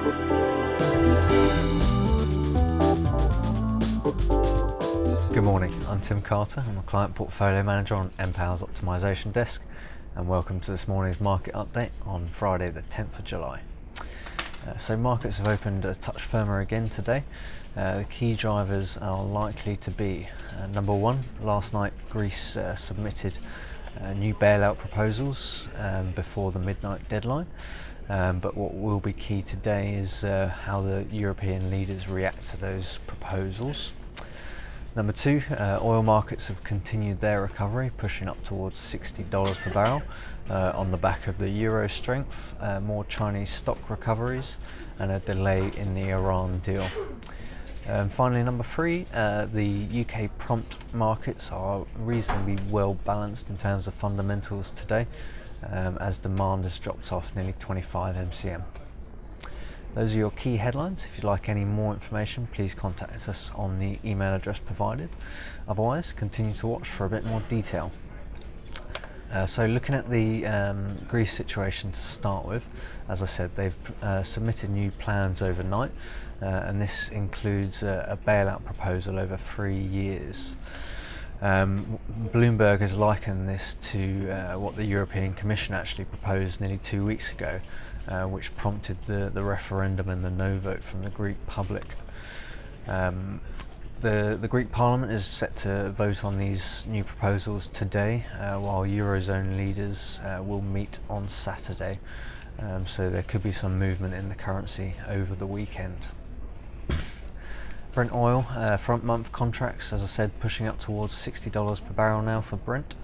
Good morning, I'm Tim Carter. I'm a Client Portfolio Manager on npower's Optimisation Desk, and welcome to this morning's market update on Friday the 10th of July. So markets have opened a touch firmer again today. The key drivers are likely to be number one, last night Greece submitted new bailout proposals before the midnight deadline, but what will be key today is how the European leaders react to those proposals. Number two, oil markets have continued their recovery, pushing up towards $60 per barrel on the back of the euro strength, more Chinese stock recoveries, and a delay in the Iran deal. Finally, number three, the UK prompt markets are reasonably well balanced in terms of fundamentals today, as demand has dropped off nearly 25 MCM. Those are your key headlines. If you'd like any more information, please contact us on the email address provided. Otherwise, continue to watch for a bit more detail. So looking at the Greece situation to start with, as I said, they've submitted new plans overnight, and this includes a bailout proposal over 3 years. Bloomberg has likened this to what the European Commission actually proposed nearly 2 weeks ago, which prompted the referendum and the no vote from the Greek public. The Greek Parliament is set to vote on these new proposals today, while Eurozone leaders will meet on Saturday, so there could be some movement in the currency over the weekend. Brent oil, front month contracts, as I said, pushing up towards $60 per barrel now for Brent.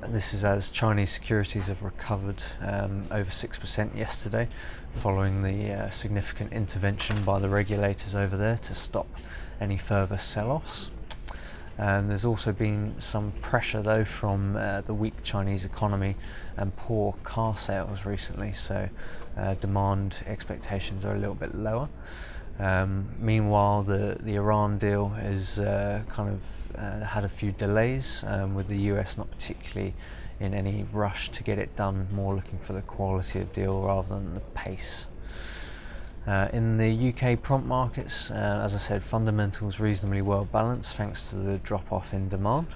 This is as Chinese securities have recovered over 6% yesterday, following the significant intervention by the regulators over there to stop any further sell-offs. There's also been some pressure though from the weak Chinese economy and poor car sales recently, so demand expectations are a little bit lower. Meanwhile, the Iran deal is had a few delays, with the US not particularly in any rush to get it done, more looking for the quality of deal rather than the pace. In the UK prompt markets, as I said, fundamentals reasonably well balanced thanks to the drop-off in demand.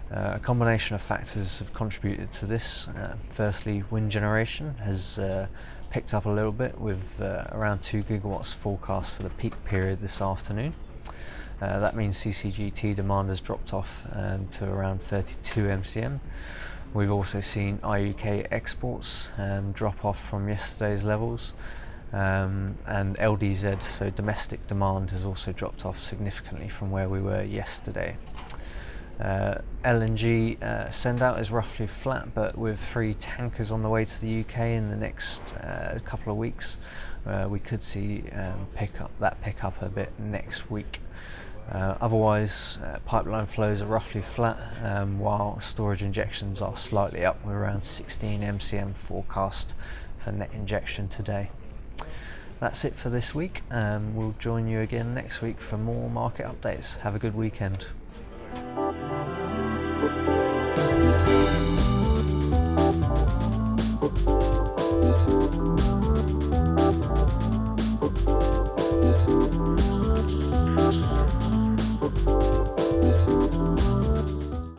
A combination of factors have contributed to this. Firstly, wind generation has picked up a little bit, with around 2 gigawatts forecast for the peak period this afternoon. That means CCGT demand has dropped off to around 32 MCM. We've also seen IUK exports drop off from yesterday's levels, and LDZ, so domestic demand, has also dropped off significantly from where we were yesterday. LNG send out is roughly flat, but with 3 tankers on the way to the UK in the next couple of weeks, we could see pick up a bit next week. Otherwise, pipeline flows are roughly flat, while storage injections are slightly up, with around 16 MCM forecast for net injection today. That's it for this week, and we'll join you again next week for more market updates. Have a good weekend.